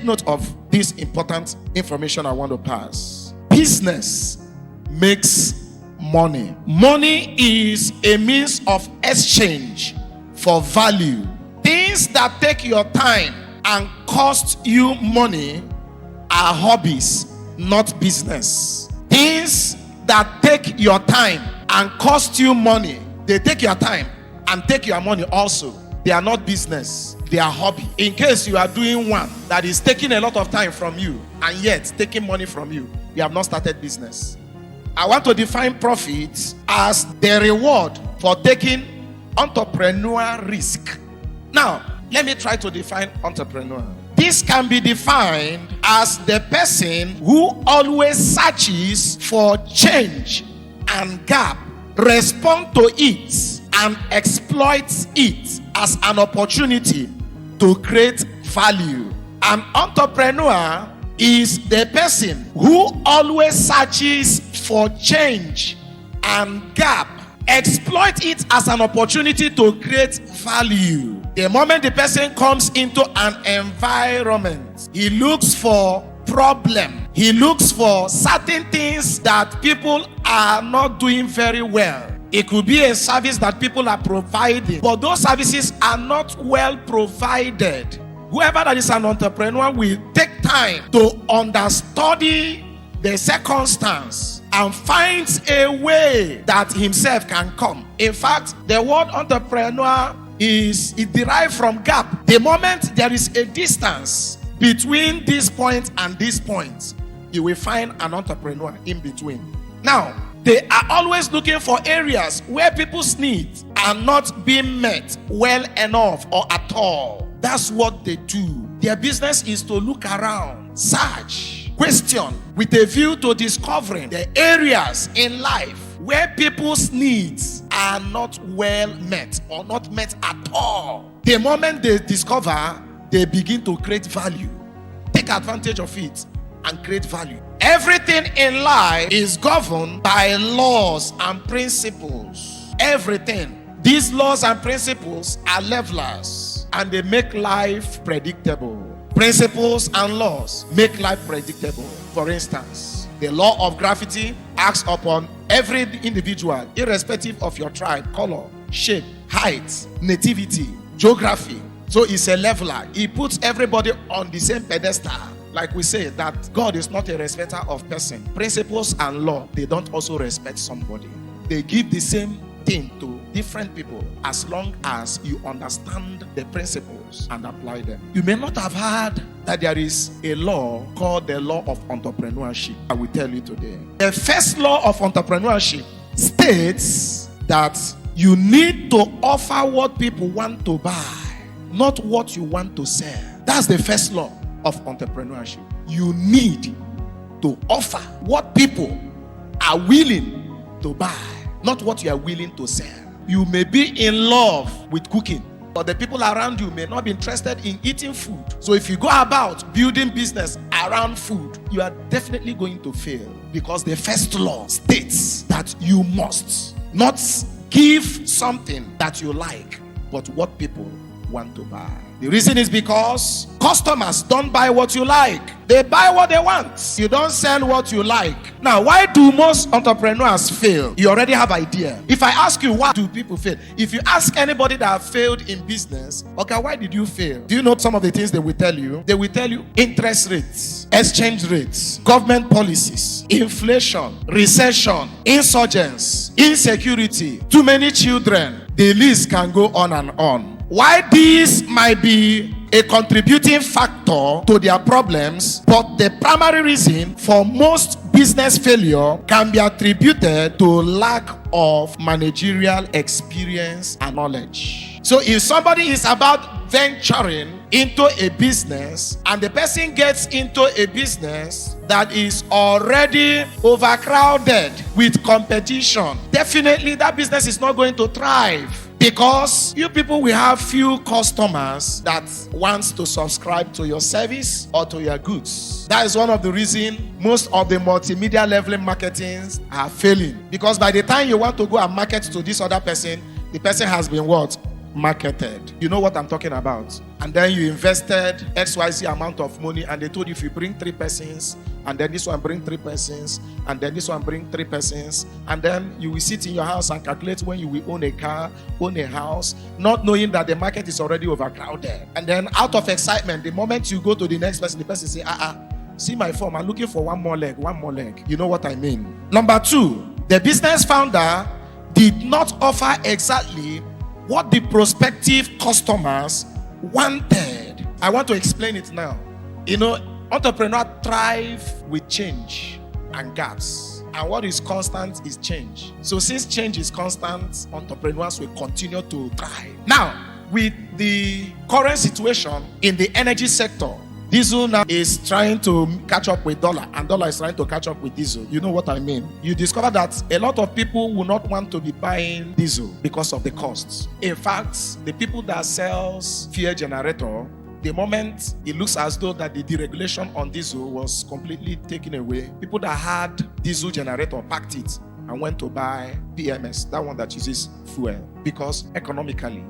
Take note of this important information I want to pass. Business makes money. Money is a means of exchange for value. Things that take your time and cost you money are hobbies, not business. Things that take your time and cost you money, they take your time and take your money also. They are not business, they are hobby. In case you are doing one that is taking a lot of time from you and yet taking money from you, you have not started business. I want to define profit as the reward for taking entrepreneurial risk. Now, let me try to define entrepreneur. This can be defined as the person who always searches for change and gap, respond to it, and exploits it as an opportunity to create value. An entrepreneur is the person who always searches for change and gap, exploit it as an opportunity to create value. The moment the person comes into an environment, he looks for problem. He looks for certain things that people are not doing very well. It could be a service that people are providing, but those services are not well provided. Whoever that is an entrepreneur will take time to understudy the circumstance and finds a way that himself can come. In fact, the word entrepreneur is derived from gap. The moment there is a distance between this point and this point, you will find an entrepreneur in between. Now, they are always looking for areas where people's needs are not being met well enough or at all. That's what they do. Their business is to look around, search, question with a view to discovering the areas in life where people's needs are not well met or not met at all. The moment they discover, they begin to create value, take advantage of it, and create value. Everything in life is governed by laws and principles. Everything. These laws and principles are levelers and they make life predictable. Principles and laws make life predictable. For instance, the law of gravity acts upon every individual, irrespective of your tribe, color, shape, height, nativity, geography. So it's a leveler. He puts everybody on the same pedestal. Like we say that God is not a respecter of person. Principles and law, they don't also respect somebody. They give the same thing to different people as long as you understand the principles and apply them. You may not have heard that there is a law called the law of entrepreneurship. I will tell you today. The first law of entrepreneurship states that you need to offer what people want to buy, not what you want to sell. That's the first law of entrepreneurship. You need to offer what people are willing to buy, not what you are willing to sell. You may be in love with cooking, but the people around you may not be interested in eating food. So if you go about building business around food, you are definitely going to fail, because the first law states that you must not give something that you like, but what people want to buy. The reason is because customers don't buy what you like. They buy what they want. You don't sell what you like. Now, why do most entrepreneurs fail? You already have idea. If I ask you, why do people fail? If you ask anybody that have failed in business, okay, why did you fail? Do you know some of the things they will tell you? They will tell you interest rates, exchange rates, government policies, inflation, recession, insurgents, insecurity, too many children. The list can go on and on. Why this might be a contributing factor to their problems, but the primary reason for most business failure can be attributed to lack of managerial experience and knowledge. So if somebody is about venturing into a business and the person gets into a business that is already overcrowded with competition, definitely that business is not going to thrive. Because you people will have few customers that wants to subscribe to your service or to your goods. That is one of the reasons most of the multimedia leveling marketings are failing. Because by the time you want to go and market to this other person, the person has been what? marketed. You know what I'm talking about. And then you invested XYZ amount of money, and they told you if you bring 3 persons, and then this one bring 3 persons, and then this one bring 3 persons, and then you will sit in your house and calculate when you will own a car, own a house, not knowing that the market is already overcrowded. And then out of excitement, the moment you go to the next person, the person say, see my form, I'm looking for one more leg. You know what I mean? Number 2, the business founder did not offer exactly what the prospective customers wanted. I want to explain it now. Entrepreneurs thrive with change and gaps. And what is constant is change. So since change is constant, entrepreneurs will continue to thrive. Now, with the current situation in the energy sector, diesel now is trying to catch up with dollar, and dollar is trying to catch up with diesel. You know what I mean? You discover that a lot of people will not want to be buying diesel because of the costs. In fact, the people that sells fuel generator, the moment it looks as though that the deregulation on diesel was completely taken away, people that had diesel generator packed it and went to buy PMS, that one that uses fuel, because economically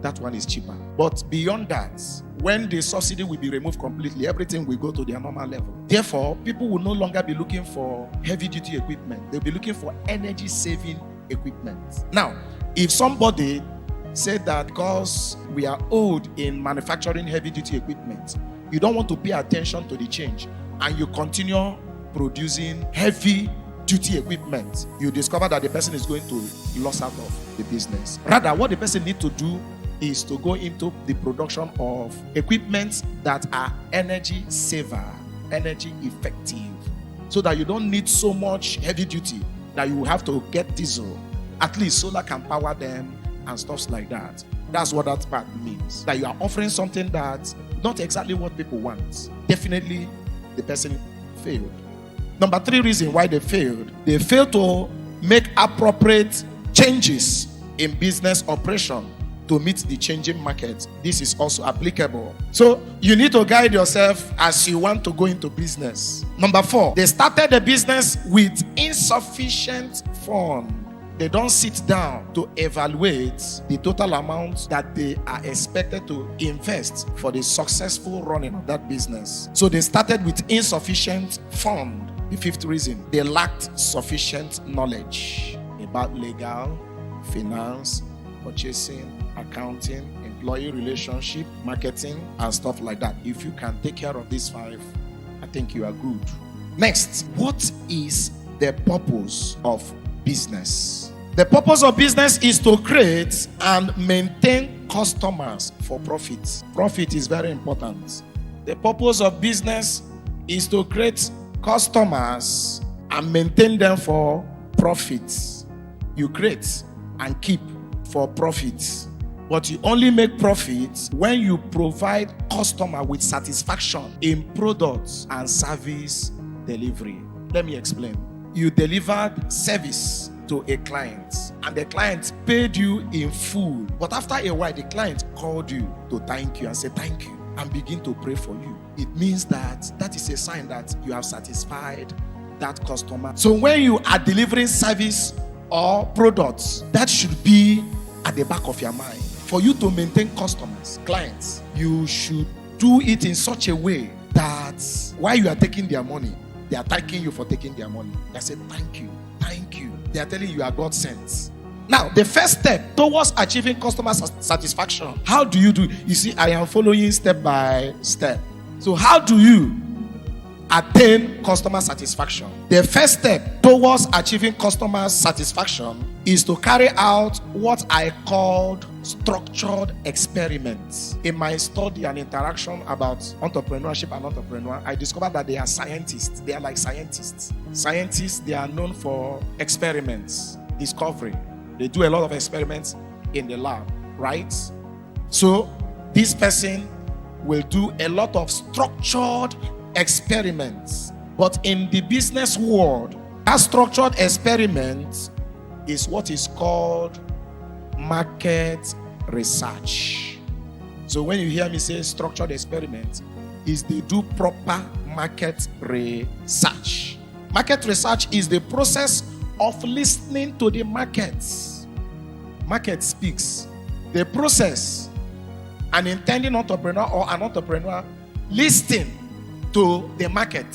that one is cheaper. But beyond that, when the subsidy will be removed completely, everything will go to their normal level. Therefore, people will no longer be looking for heavy-duty equipment. They'll be looking for energy-saving equipment. Now, if somebody said that because we are old in manufacturing heavy-duty equipment, you don't want to pay attention to the change, and you continue producing heavy-duty equipment, you discover that the person is going to lose out of the business. Rather, what the person needs to do is to go into the production of equipment that are energy saver, energy effective, so that you don't need so much heavy duty that you have to get diesel. At least solar can power them and stuff like that. That's what that part means. That you are offering something that's not exactly what people want. Definitely the person failed. Number 3 reason why they failed to make appropriate changes in business operation to meet the changing market. This is also applicable. So you need to guide yourself as you want to go into business. Number 4, they started the business with insufficient funds. They don't sit down to evaluate the total amount that they are expected to invest for the successful running of that business. So they started with insufficient funds. The 5th reason, they lacked sufficient knowledge about legal, finance, purchasing, accounting, employee relationship, marketing, and stuff like that. If you can take care of these 5, I think you are good. Next, what is the purpose of business? The purpose of business is to create and maintain customers for profit. Profit is very important. The purpose of business is to create customers and maintain them for profit. You create and keep for profit. But you only make profit when you provide customer with satisfaction in products and service delivery. Let me explain. You delivered service to a client, and the client paid you in full. But after a while, the client called you to thank you and say thank you and begin to pray for you. It means that is a sign that you have satisfied that customer. So when you are delivering service or products, that should be at the back of your mind. For you to maintain customers, clients, you should do it in such a way that while you are taking their money, they are thanking you for taking their money. They say thank you, thank you. They are telling you are God sent. Now, the first step towards achieving customer satisfaction, how do you do? You see, I am following step by step. So how do you attain customer satisfaction? The first step towards achieving customer satisfaction is to carry out what I called structured experiments. In my study and interaction about entrepreneurship and entrepreneur, I discovered that they are scientists. They are like scientists. Scientists, they are known for experiments, discovery. They do a lot of experiments in the lab, right? So this person will do a lot of structured experiments. But in the business world, that structured experiment is what is called market research. So when you hear me say structured experiment, is they do proper market research. Market research is the process of listening to the market. Market speaks. the process an intending entrepreneur or an entrepreneur listening to the market.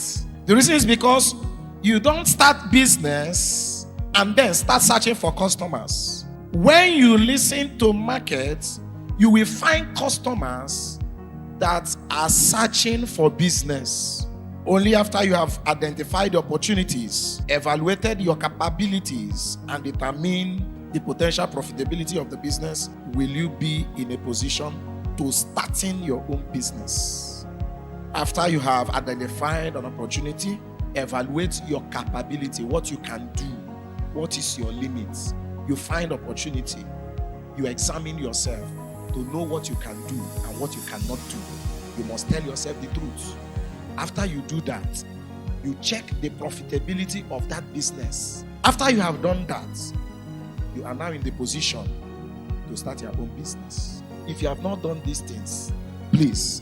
The reason is because you don't start business and then start searching for customers. When you listen to markets, you will find customers that are searching for business. Only after you have identified the opportunities, evaluated your capabilities, and determined the potential profitability of the business, will you be in a position to starting your own business. After you have identified an opportunity, evaluate your capability, what you can do, what is your limits. You find opportunity, you examine yourself to know what you can do and what you cannot do. You must tell yourself the truth. After you do that, you check the profitability of that business. After you have done that, you are now in the position to start your own business. If you have not done these things, please,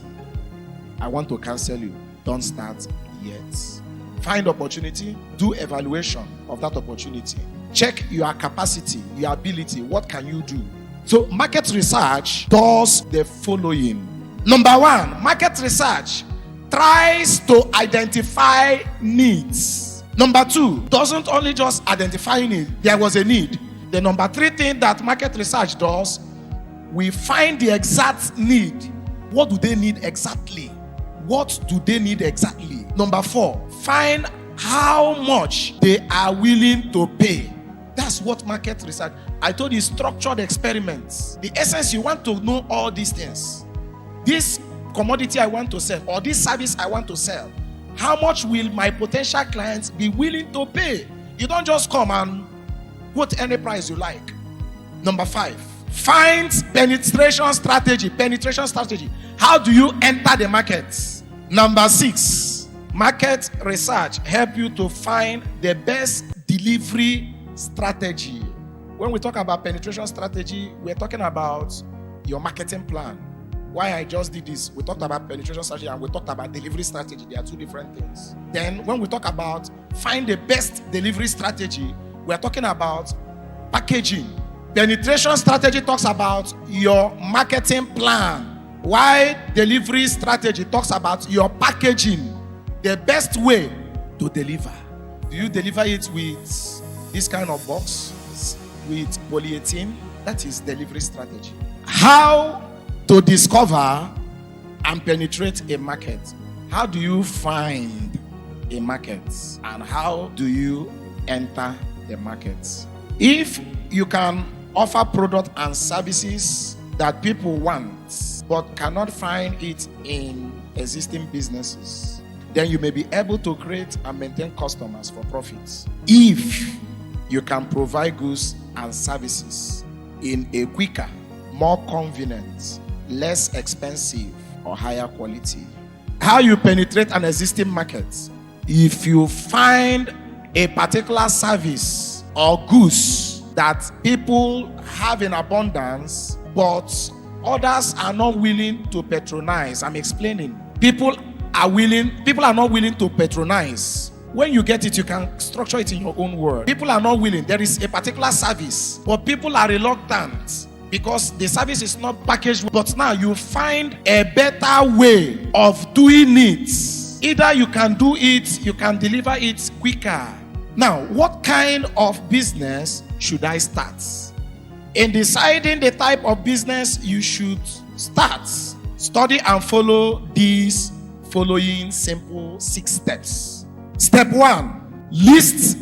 I want to counsel you, don't start yet. Find opportunity, do evaluation of that opportunity. Check your capacity, your ability, what can you do? So market research does the following. Number one, market research tries to identify needs. Number two, doesn't only just identify need, there was a need. The number three thing that market research does, we find the exact need. What do they need exactly? What do they need exactly? Number four, find how much they are willing to pay. That's what market research. I told you, structured experiments. The essence, you want to know all these things. This commodity I want to sell, or this service I want to sell, how much will my potential clients be willing to pay? You don't just come and quote any price you like. Number five, find penetration strategy. Penetration strategy. How do you enter the market? Number six, market research help you to find the best delivery strategy. When we talk about penetration strategy, we're talking about your marketing plan. Why I just did this, we talked about penetration strategy and we talked about delivery strategy. They are two different things. Then when we talk about find the best delivery strategy, we're talking about packaging. Penetration strategy talks about your marketing plan. Why delivery strategy talks about your packaging, the best way to deliver. Do you deliver it with this kind of box, with polyethylene? That is delivery strategy. How to discover and penetrate a market. How do you find a market? And how do you enter the market? If you can offer product and services that people want but cannot find it in existing businesses, then you may be able to create and maintain customers for profits. If you can provide goods and services in a quicker, more convenient, less expensive, or higher quality. How you penetrate an existing market? If you find a particular service or goods that people have in abundance, but others are not willing to patronize. I'm explaining. People are not willing to patronize. When you get it, you can structure it in your own word. People are not willing. There is a particular service, but people are reluctant because the service is not packaged. But now you find a better way of doing it. Either you can do it, you can deliver it quicker. Now, what kind of business should I start? In deciding the type of business you should start, study and follow these following simple 6 steps. Step 1, list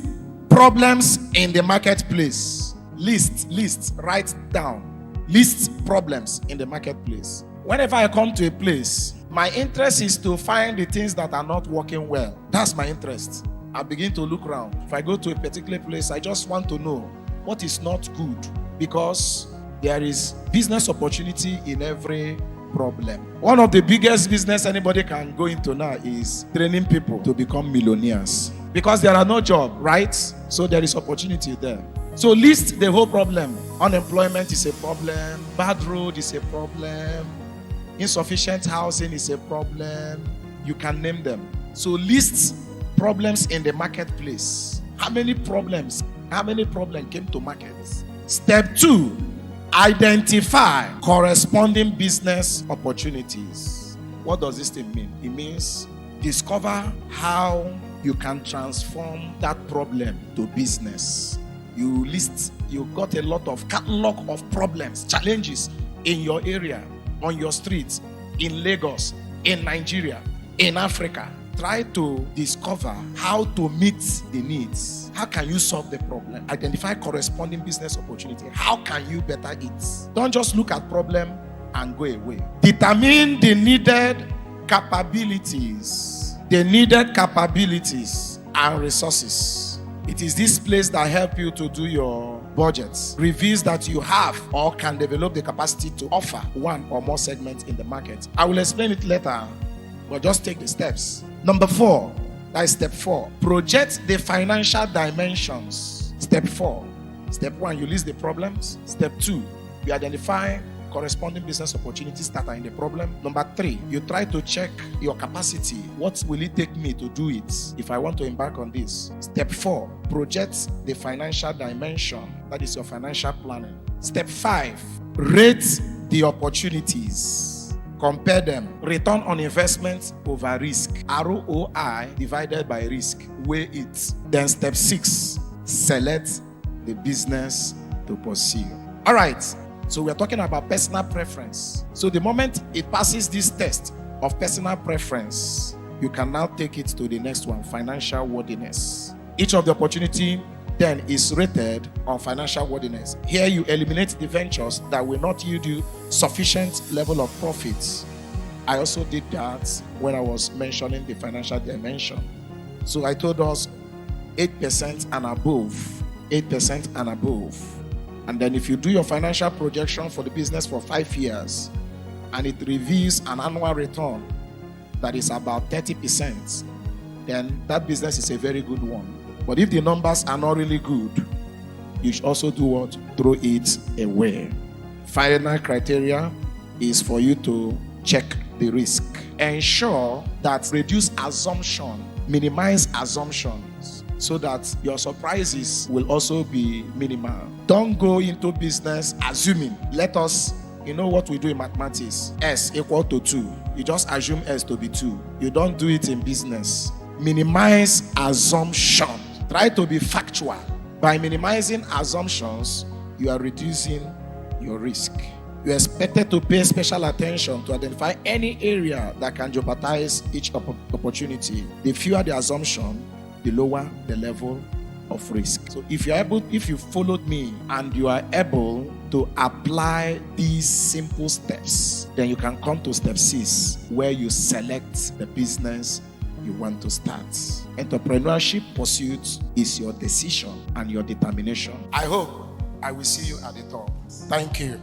problems in the marketplace. List, write down. List problems in the marketplace. Whenever I come to a place, my interest is to find the things that are not working well. That's my interest. I begin to look around. If I go to a particular place, I just want to know what is not good, because there is business opportunity in every problem. One of the biggest business anybody can go into now is training people to become millionaires, because there are no jobs, right? So there is opportunity there. So list the whole problem. Unemployment is a problem. Bad road is a problem. Insufficient housing is a problem. You can name them. So list problems in the marketplace. How many problems came to market? Step 2, Identify corresponding business opportunities. What does this thing mean? It means discover how you can transform that problem to business. You got a lot of catalog of problems, challenges in your area, on your streets, in Lagos, in Nigeria, in Africa. Try to discover how to meet the needs. How can you solve the problem? Identify corresponding business opportunity. How can you better it? Don't just look at problem and go away. Determine the needed capabilities. The needed capabilities and resources. It is this place that help you to do your budgets. Reveals that you have or can develop the capacity to offer one or more segments in the market. I will explain it later, but just take the steps. Number 4, that is step 4. Project the financial dimensions. Step 4. Step 1, you list the problems. Step 2, you identify corresponding business opportunities that are in the problem. Number 3, you try to check your capacity. What will it take me to do it if I want to embark on this? Step 4, project the financial dimension. That is your financial planning. Step 5, rate the opportunities. Compare them. Return on investment over risk. ROI divided by risk. Weigh it. Then step 6, select the business to pursue. All right. So we're talking about personal preference. So the moment it passes this test of personal preference, you can now take it to the next one, financial worthiness. Each of the opportunity then is rated on financial worthiness. Here you eliminate the ventures that will not yield you sufficient level of profits. I also did that when I was mentioning the financial dimension. So I told us 8% and above. 8% and above. And then if you do your financial projection for the business for 5 years and it reveals an annual return that is about 30%, then that business is a very good one. But if the numbers are not really good, you should also do what? Throw it away. Final criteria is for you to check the risk. Ensure that reduce assumption, minimize assumptions, so that your surprises will also be minimal. Don't go into business assuming. You know what we do in mathematics? S equal to 2. You just assume S to be 2. You don't do it in business. Minimize assumption. Try to be factual. By minimizing assumptions, you are reducing your risk. You are expected to pay special attention to identify any area that can jeopardize each opportunity. The fewer the assumption, the lower the level of risk. So if you followed me and you are able to apply these simple steps, then you can come to step 6, where you select the business you want to start. Entrepreneurship pursuit is your decision and your determination. I hope I will see you at the top. Thank you.